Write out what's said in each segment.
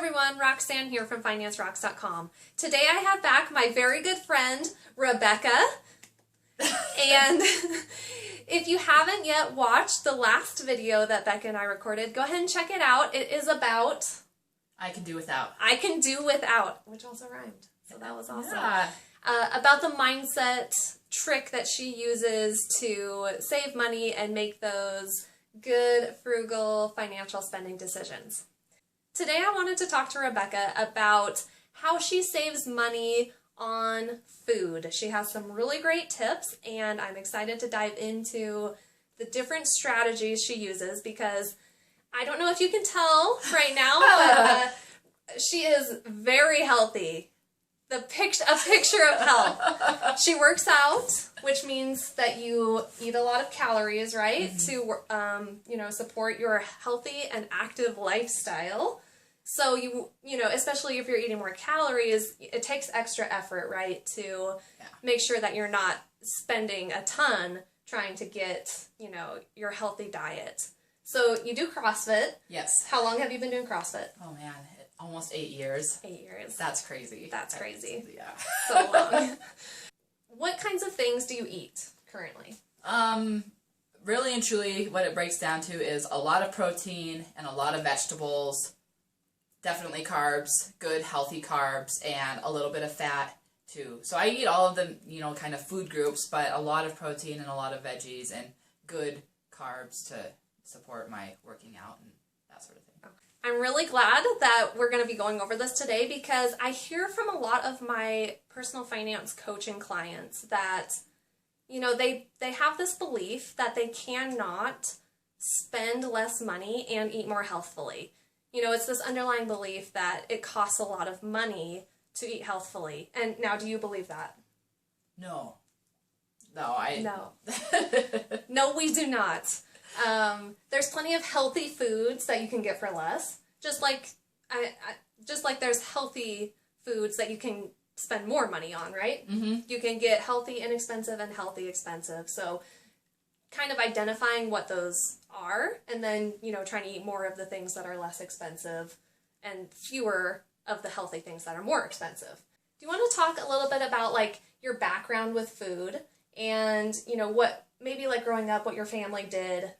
everyone, Roxanne here from FinanceRocks.com. Today I have back my very good friend, Rebekah. And if you haven't yet watched the last video that Becca and I recorded, go ahead and check it out. It is about... I can do without. I can do without, which also rhymed. So that was awesome. Yeah. About the mindset trick that she uses to save money and make those good, frugal, financial spending decisions. Today I wanted to talk to Rebekah about how she saves money on food. She has some really great tips, and I'm excited to dive into the different strategies she uses because I don't know if you can tell right now, but she is very healthy. A picture of health. She works out, which means that you eat a lot of calories, right? Mm-hmm. To support your healthy and active lifestyle. So especially if you're eating more calories, it takes extra effort, right, to make sure that you're not spending a ton trying to get, your healthy diet. So you do CrossFit. Yes. How long have you been doing CrossFit? Oh man, almost 8 years. 8 years. That's crazy. That's crazy. Yeah. So long. What kinds of things do you eat currently? Really and truly, what it breaks down to is a lot of protein and a lot of vegetables. Definitely carbs, good healthy carbs, and a little bit of fat too. So I eat all of the, kind of food groups, but a lot of protein and a lot of veggies and good carbs to support my working out and that sort of thing. I'm really glad that we're going to be going over this today because I hear from a lot of my personal finance coaching clients that, they have this belief that they cannot spend less money and eat more healthfully. It's this underlying belief that it costs a lot of money to eat healthfully. And now, do you believe that? No. No. No, we do not. There's plenty of healthy foods that you can get for less. Just like there's healthy foods that you can spend more money on, right? Mm-hmm. You can get healthy inexpensive and healthy expensive. So kind of identifying what those are and then, trying to eat more of the things that are less expensive and fewer of the healthy things that are more expensive. Do you want to talk a little bit about your background with food and, what maybe growing up, what your family did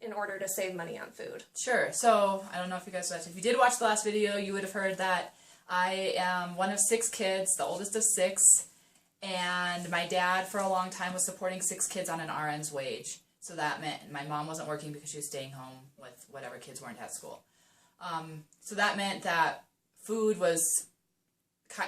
in order to save money on food? Sure. So, I don't know if you guys watched. If you did watch the last video, you would have heard that I am one of 6 kids, the oldest of 6, and my dad for a long time was supporting 6 kids on an RN's wage. So that meant my mom wasn't working because she was staying home with whatever kids weren't at school. So that meant that food was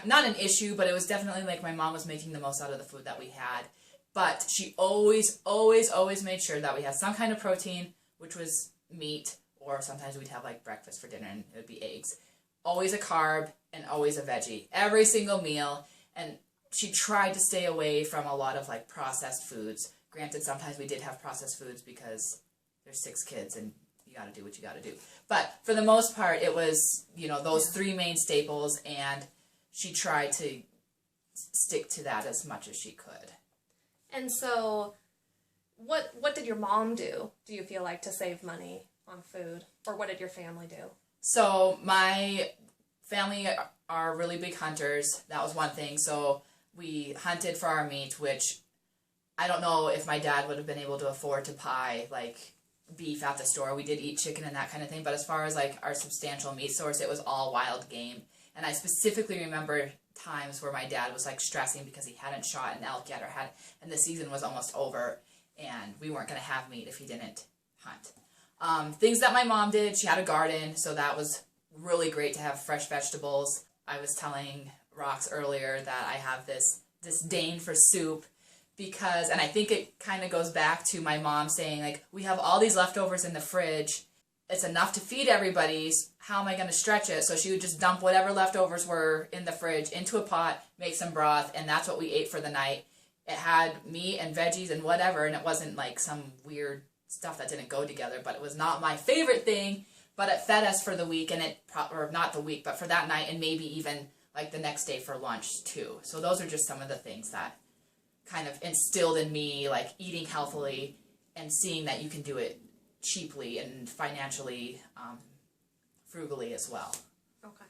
not an issue, but it was definitely my mom was making the most out of the food that we had. But she always, always, always made sure that we had some kind of protein, which was meat, or sometimes we'd have breakfast for dinner and it would be eggs. Always a carb and always a veggie. Every single meal. And she tried to stay away from a lot of processed foods. Granted, sometimes we did have processed foods because there's 6 kids and you got to do what you got to do. But for the most part, it was, those 3 main staples, and she tried to stick to that as much as she could. And so, what did your mom do you feel to save money on food? Or what did your family do? So, my family are really big hunters. That was one thing. So, we hunted for our meat, which I don't know if my dad would have been able to afford to buy, beef at the store. We did eat chicken and that kind of thing, but as far as, our substantial meat source, it was all wild game. And I specifically remember times where my dad was, stressing because he hadn't shot an elk yet and the season was almost over, and we weren't going to have meat if he didn't hunt. Things that my mom did, she had a garden, so that was really great to have fresh vegetables. I was telling Rox earlier that I have this disdain for soup, because, and I think it kind of goes back to my mom saying, we have all these leftovers in the fridge. It's enough to feed everybody. How am I going to stretch it? So she would just dump whatever leftovers were in the fridge into a pot, make some broth, and that's what we ate for the night. It had meat and veggies and whatever, and it wasn't some weird stuff that didn't go together, but it was not my favorite thing, but it fed us for the week, and or not the week, but for that night, and maybe even the next day for lunch too. So those are just some of the things that kind of instilled in me, eating healthily and seeing that you can do it cheaply and financially frugally as well. Okay.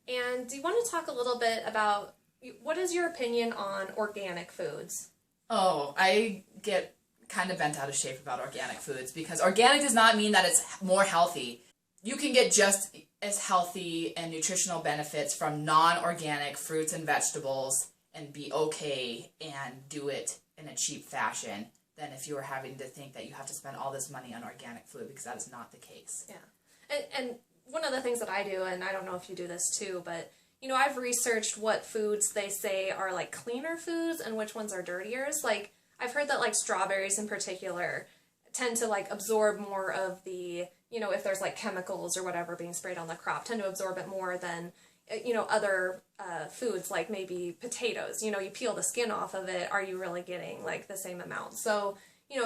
And do you want to talk a little bit about what is your opinion on organic foods? Oh, I get kind of bent out of shape about organic foods because organic does not mean that it's more healthy. You can get just as healthy and nutritional benefits from non-organic fruits and vegetables and be okay and do it in a cheap fashion than if you were having to think that you have to spend all this money on organic food, because that is not the case. Yeah. And one of the things that I do, and I don't know if you do this too, but I've researched what foods they say are like cleaner foods and which ones are dirtier. Like I've heard that like strawberries in particular tend to like absorb more of the, if there's like chemicals or whatever being sprayed on the crop, tend to absorb it more than, other foods like maybe potatoes. You peel the skin off of it, are you really getting like the same amount? So,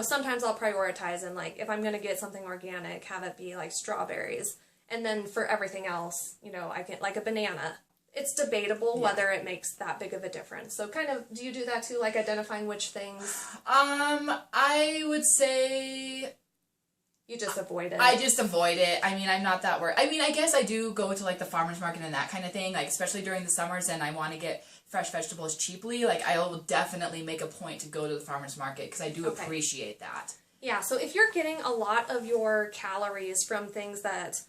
sometimes I'll prioritize and like if I'm going to get something organic, have it be like strawberries. And then for everything else, I get like a banana. It's debatable whether it makes that big of a difference. So kind of, do you do that too, like identifying which things? I would say you just avoid it. I just avoid it. I mean, I'm not that worried. I mean, I guess I do go to like the farmer's market and that kind of thing, like especially during the summers and I want to get fresh vegetables cheaply. Like I will definitely make a point to go to the farmer's market because I do appreciate that. Yeah, so if you're getting a lot of your calories from things that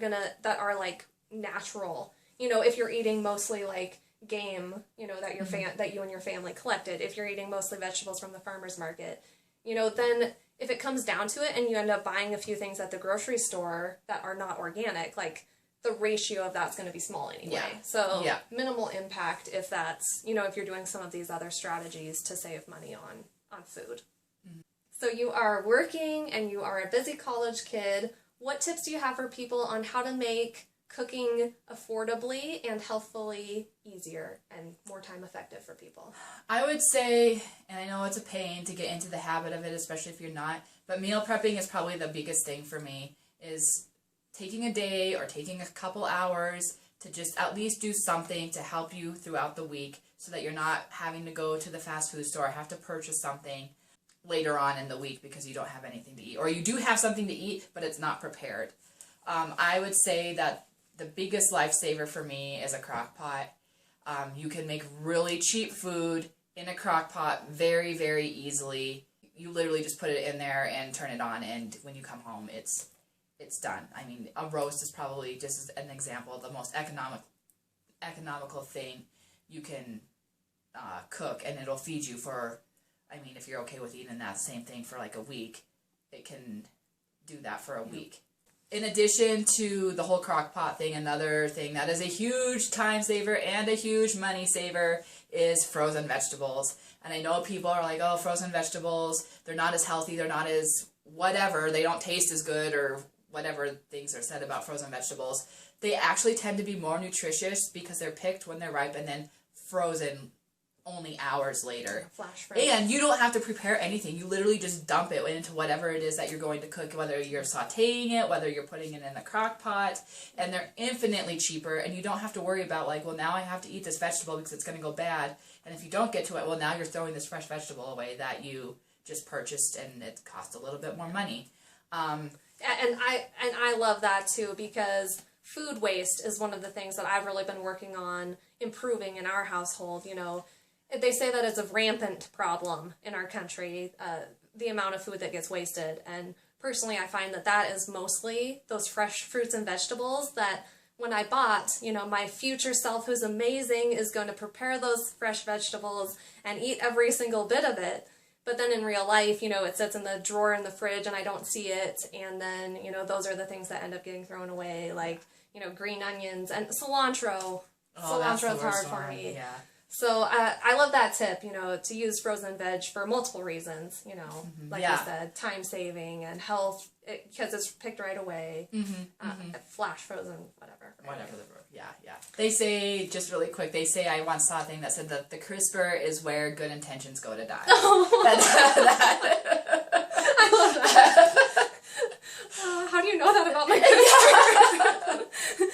that are like natural, if you're eating mostly like game, that your that you and your family collected, if you're eating mostly vegetables from the farmer's market, then if it comes down to it and you end up buying a few things at the grocery store that are not organic, like the ratio of that's going to be small anyway. Yeah. So minimal impact if that's, if you're doing some of these other strategies to save money on food. Mm-hmm. So you are working and you are a busy college kid. What tips do you have for people on how to make cooking affordably and healthfully easier and more time effective for people? I would say, and I know it's a pain to get into the habit of it, especially if you're not, but meal prepping is probably the biggest thing for me, is taking a day or taking a couple hours to just at least do something to help you throughout the week so that you're not having to go to the fast food store, have to purchase something later on in the week because you don't have anything to eat. Or you do have something to eat, but it's not prepared. I would say that the biggest lifesaver for me is a crock pot. You can make really cheap food in a crock pot very, very easily. You literally just put it in there and turn it on, and when you come home, it's done. I mean, a roast is probably, just as an example, the most economical thing you can cook, and it'll feed you for, I mean, if you're okay with eating that same thing for like a week, it can do that for a week. In addition to the whole crock pot thing, another thing that is a huge time saver and a huge money saver is frozen vegetables. And I know people are like, oh, frozen vegetables, they're not as healthy, they're not as whatever, they don't taste as good, or whatever things are said about frozen vegetables. They actually tend to be more nutritious because they're picked when they're ripe and then frozen only hours later. Flash frozen. And you don't have to prepare anything. You literally just dump it into whatever it is that you're going to cook, whether you're sauteing it, whether you're putting it in a crock pot, and they're infinitely cheaper, and you don't have to worry about like, well, now I have to eat this vegetable because it's going to go bad, and if you don't get to it, well, now you're throwing this fresh vegetable away that you just purchased and it cost a little bit more money. And I love that too, because food waste is one of the things that I've really been working on improving in our household. They say that it's a rampant problem in our country, the amount of food that gets wasted. And personally, I find that is mostly those fresh fruits and vegetables that when I bought, my future self, who's amazing, is going to prepare those fresh vegetables and eat every single bit of it. But then in real life, it sits in the drawer in the fridge and I don't see it. And then, those are the things that end up getting thrown away, like, green onions and cilantro. Oh, Cilantro's hard for me. Yeah. So I love that tip, to use frozen veg for multiple reasons, like you said, time saving and health, because it's picked right away, flash frozen, whatever. Yeah. They say, just really quick, I once saw a thing that said that the crisper is where good intentions go to die. I love that. How do you know that about my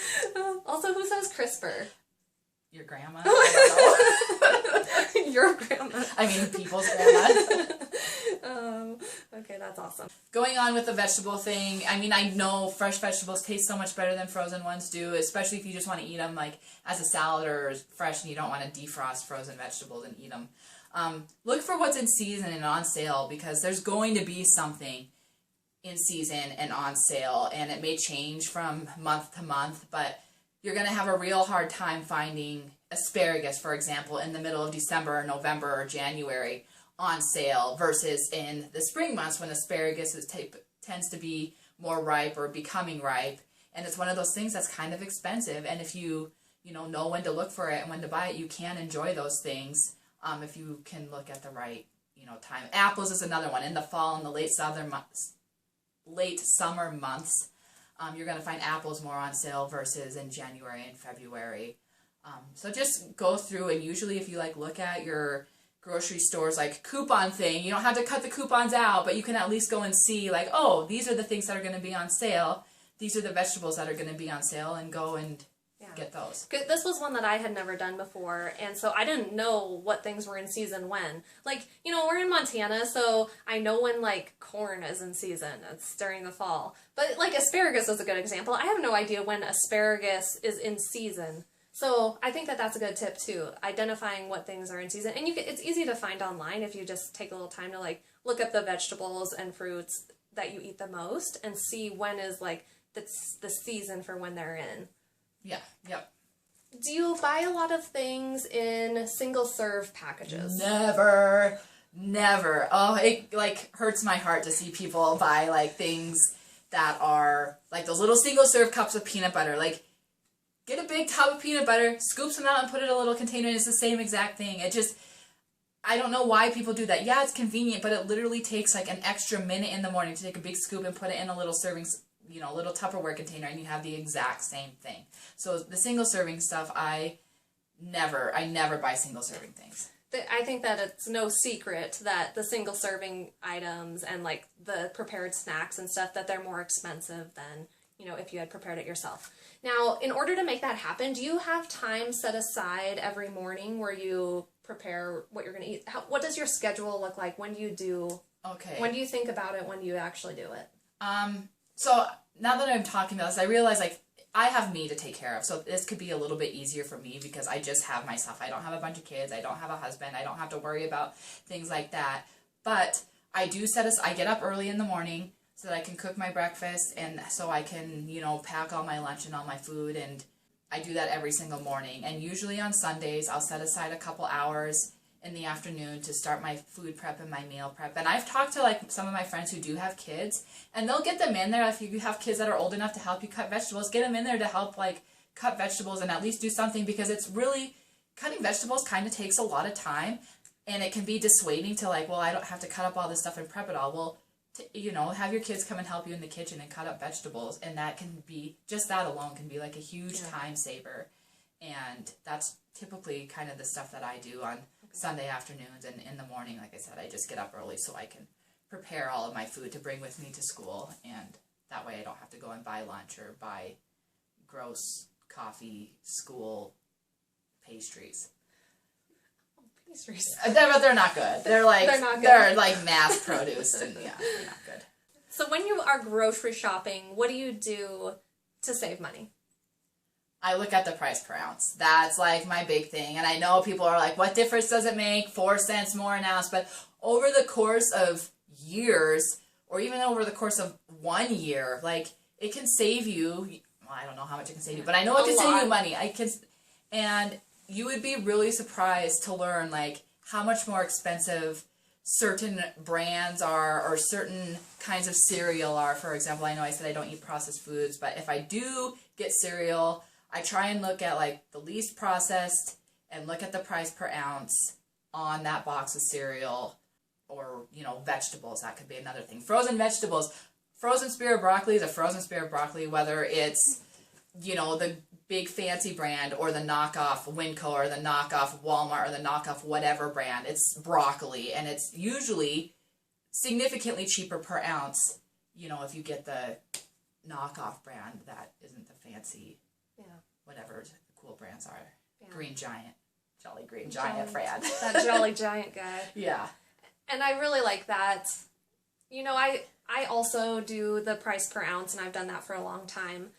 crisper? Also, who says crisper? Your grandma? Your grandma. I mean, people's grandma. Okay, that's awesome. Going on with the vegetable thing, I mean, I know fresh vegetables taste so much better than frozen ones do, especially if you just want to eat them like as a salad or fresh and you don't want to defrost frozen vegetables and eat them. Look for what's in season and on sale, because there's going to be something in season and on sale, and it may change from month to month, but you're going to have a real hard time finding asparagus, for example, in the middle of December or November or January on sale versus in the spring months when asparagus tends to be more ripe or becoming ripe, and it's one of those things that's kind of expensive, and if you know when to look for it and when to buy it, you can enjoy those things if you can look at the right time. Apples is another one. In the fall and the late summer months, you're going to find apples more on sale versus in January and February. So just go through, and usually if you look at your grocery stores coupon thing, you don't have to cut the coupons out, but you can at least go and see oh, these are the things that are going to be on sale. These are the vegetables that are going to be on sale, and go and get those. This was one that I had never done before, and so I didn't know what things were in season when. We're in Montana, so I know when corn is in season. It's during the fall. But asparagus is a good example. I have no idea when asparagus is in season. So I think that that's a good tip too, identifying what things are in season. And it's easy to find online if you just take a little time to look up the vegetables and fruits that you eat the most and see when is the season for when they're in. Yeah, yep. Do you buy a lot of things in single serve packages? Never. Oh, it hurts my heart to see people buy things that are those little single serve cups of peanut butter. Get a big tub of peanut butter, scoop some out and put it in a little container, and it's the same exact thing. I don't know why people do that. Yeah, it's convenient, but it literally takes an extra minute in the morning to take a big scoop and put it in a little serving, little Tupperware container, and you have the exact same thing. So the single serving stuff, I never buy single serving things. I think that it's no secret that the single serving items and the prepared snacks and stuff, that they're more expensive than if you had prepared it yourself. Now, in order to make that happen, do you have time set aside every morning where you prepare what you're going to eat? What does your schedule look like? When do you do? Okay. When do you think about it? When do you actually do it? So now that I'm talking about this, I realize I have me to take care of. So this could be a little bit easier for me because I just have myself. I don't have a bunch of kids. I don't have a husband. I don't have to worry about things like that. But I do I get up early in the morning so that I can cook my breakfast, and so I can, pack all my lunch and all my food, and I do that every single morning. And usually on Sundays, I'll set aside a couple hours in the afternoon to start my food prep and my meal prep. And I've talked to some of my friends who do have kids, and they'll get them in there. If you have kids that are old enough to help you cut vegetables, get them in there to help cut vegetables and at least do something, because it's really, cutting vegetables kind of takes a lot of time, and it can be dissuading to well, I don't have to cut up all this stuff and prep it all. Well, have your kids come and help you in the kitchen and cut up vegetables, and that can be, just that alone can be a huge time saver. And that's typically kind of the stuff that I do on Sunday afternoons, and in the morning, like I said, I just get up early so I can prepare all of my food to bring with me to school, and that way I don't have to go and buy lunch or buy gross coffee school pastries. But they're not good. They're not good. They're mass produced, and yeah, they're not good. So when you are grocery shopping, what do you do to save money? I look at the price per ounce. That's my big thing. And I know people are what difference does it make? 4 cents more an ounce. But over the course of years, or even over the course of 1 year, it can save you, well, I don't know how much it can save you, but I know it can save you money. And you would be really surprised to learn how much more expensive certain brands are, or certain kinds of cereal are. For example, I know I said I don't eat processed foods, but if I do get cereal, I try and look at the least processed and look at the price per ounce on that box of cereal, or vegetables. That could be another thing. Frozen vegetables. Frozen spear of broccoli is a frozen spear of broccoli, whether it's the big fancy brand or the knockoff Winco or the knockoff Walmart or the knockoff whatever brand. It's broccoli, and it's usually significantly cheaper per ounce, if you get the knockoff brand that isn't the fancy, whatever the cool brands are. Green Giant, Jolly Green Giant brand. That Jolly Giant guy. Yeah. And I really like that. I also do the price per ounce, and I've done that for a long time.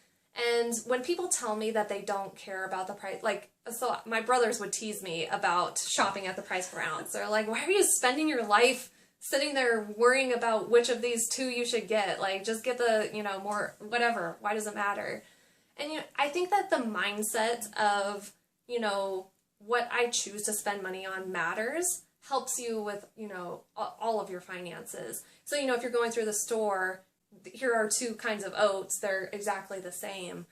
And when people tell me that they don't care about the price, so my brothers would tease me about shopping at the price per ounce. They're like, why are you spending your life sitting there worrying about which of these two you should get? Just get the, more, whatever. Why does it matter? And, I think that the mindset of, what I choose to spend money on matters helps you with, all of your finances. So, if you're going through the store, here are two kinds of oats. They're exactly the same.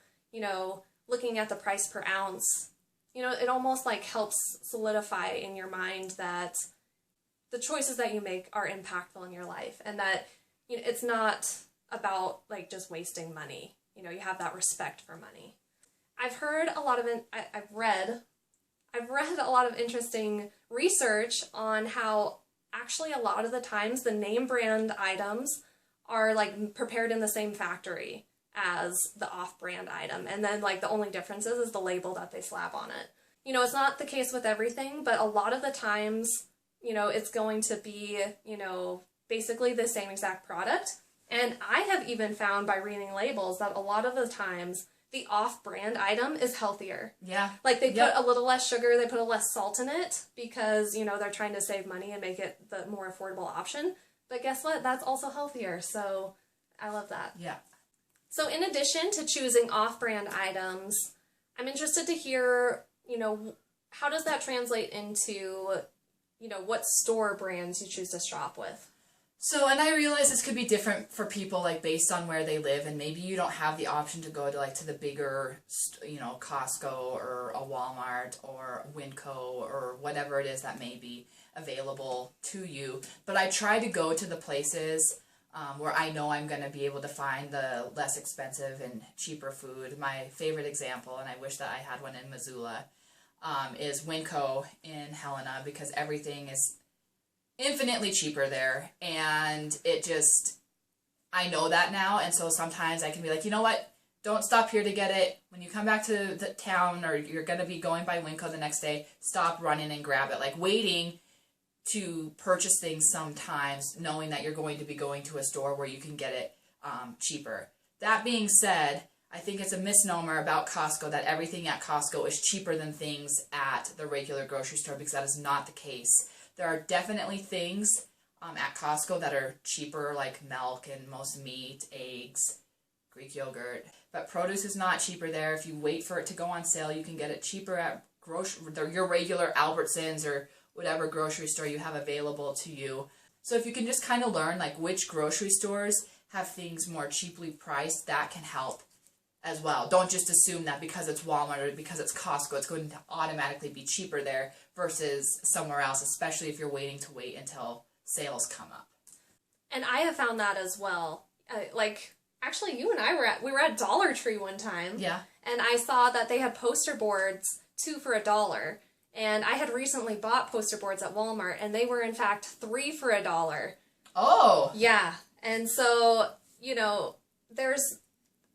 Looking at the price per ounce, it almost helps solidify in your mind that the choices that you make are impactful in your life, and that, it's not about just wasting money. You have that respect for money. I've heard a lot of I've read a lot of interesting research on how actually a lot of the times the name brand items are prepared in the same factory as the off-brand item, and then the only difference is the label that they slap on it. It's not the case with everything, but a lot of the times, it's going to be, basically the same exact product. And I have even found by reading labels that a lot of the times the off-brand item is healthier. Yeah. They put a little less sugar, they put a less salt in it because, they're trying to save money and make it the more affordable option. But guess what? That's also healthier. So I love that. Yeah. So in addition to choosing off-brand items, I'm interested to hear, how does that translate into, what store brands you choose to shop with? So, and I realize this could be different for people, based on where they live, and maybe you don't have the option to go to, to the bigger, Costco or a Walmart or Winco or whatever it is that may be available to you. But I try to go to the places where I know I'm going to be able to find the less expensive and cheaper food. My favorite example, and I wish that I had one in Missoula, is Winco in Helena, because everything is infinitely cheaper there, and I know that now, and so sometimes I can be like, you know what, don't stop here to get it. When you come back to the town, or you're going to be going by Winco the next day, stop, run in and grab it. Waiting to purchase things sometimes, knowing that you're going to be going to a store where you can get it cheaper. That being said, I think it's a misnomer about Costco that everything at Costco is cheaper than things at the regular grocery store, because that is not the case. There are definitely things at Costco that are cheaper, like milk and most meat, eggs, Greek yogurt. But produce is not cheaper there. If you wait for it to go on sale, you can get it cheaper at your regular Albertsons or whatever grocery store you have available to you. So if you can just kind of learn which grocery stores have things more cheaply priced, that can help as well. Don't just assume that because it's Walmart or because it's Costco, it's going to automatically be cheaper there versus somewhere else, especially if you're waiting until sales come up. And I have found that as well. Actually, you and I were at Dollar Tree one time. Yeah. And I saw that they had poster boards, 2 for $1. And I had recently bought poster boards at Walmart, and they were in fact 3 for $1. Oh. Yeah. And so,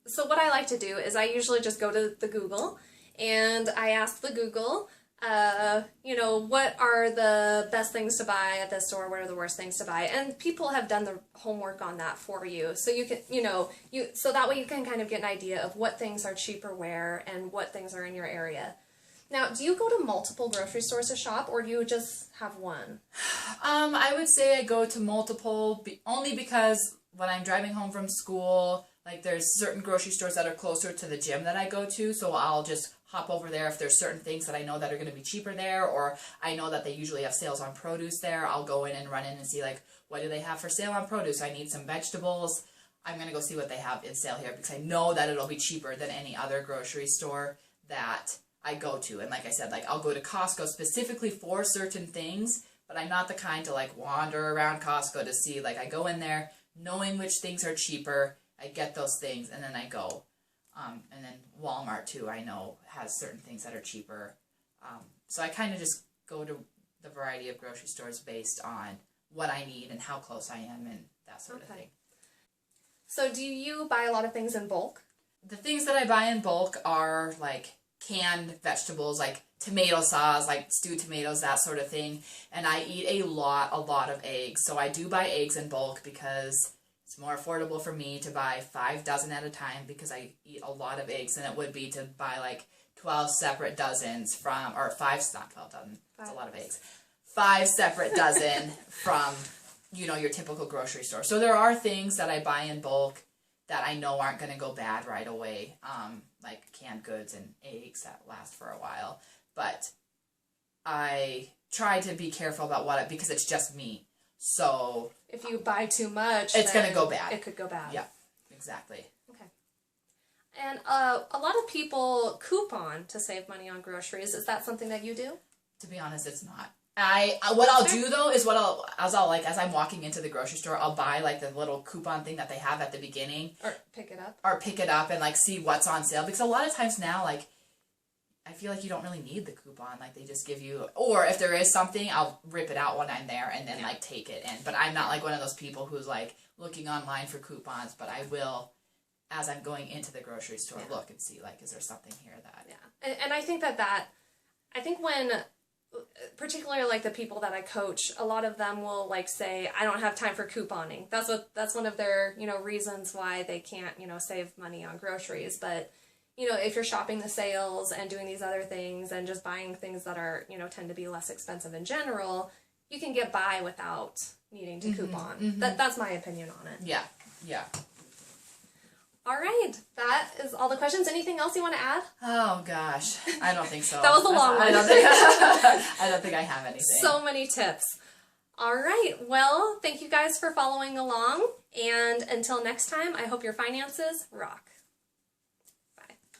so what I like to do is I usually just go to the Google, and I ask the Google, what are the best things to buy at this store? What are the worst things to buy? And people have done the homework on that for you. So you can, so that way you can kind of get an idea of what things are cheaper where and what things are in your area. Now, do you go to multiple grocery stores to shop, or do you just have one? I would say I go to multiple, only because when I'm driving home from school, there's certain grocery stores that are closer to the gym that I go to, so I'll just hop over there if there's certain things that I know that are going to be cheaper there, or I know that they usually have sales on produce there. I'll go in and run in and see, what do they have for sale on produce? I need some vegetables. I'm going to go see what they have in sale here, because I know that it'll be cheaper than any other grocery store that I go to. And like I said, I'll go to Costco specifically for certain things, but I'm not the kind to wander around Costco to see. I go in there knowing which things are cheaper, I get those things, and then I go. And then Walmart too, I know, has certain things that are cheaper. So I kind of just go to the variety of grocery stores based on what I need and how close I am and that sort of thing. So do you buy a lot of things in bulk? The things that I buy in bulk are canned vegetables, tomato sauce, like stewed tomatoes, that sort of thing. And I eat a lot of eggs. So I do buy eggs in bulk because it's more affordable for me to buy 5 dozen at a time because I eat a lot of eggs than it would be to buy like 12 separate dozens from, or 5, not 12 dozen, that's a lot of eggs. 5 separate dozen from, you know, your typical grocery store. So there are things that I buy in bulk that I know aren't going to go bad right away, like canned goods and eggs that last for a while. But I try to be careful about because it's just me. So if you buy too much, it's going to go bad. It could go bad. Yeah, exactly. Okay. And a lot of people coupon to save money on groceries. Is that something that you do? To be honest, it's not. What I'll do though is as I'm walking into the grocery store, I'll buy like the little coupon thing that they have at the beginning, or pick it up and like see what's on sale, because a lot of times now, like, I feel like you don't really need the coupon, like they just give you, or if there is something, I'll rip it out when I'm there and then like take it in. But I'm not like one of those people who's like looking online for coupons, but I will, as I'm going into the grocery store, look and see like, is there something here that and I think I think when, particularly like the people that I coach, a lot of them will like say, I don't have time for couponing. That's one of their, you know, reasons why they can't, you know, save money on groceries. But, you know, if you're shopping the sales and doing these other things and just buying things that are, you know, tend to be less expensive in general, you can get by without needing to coupon. That's my opinion on it. Yeah, yeah. All right, that is all the questions. Anything else you want to add? Oh gosh, I don't think so. That was a long one. I don't think I have anything. So many tips. All right, well, thank you guys for following along, and until next time, I hope your finances rock.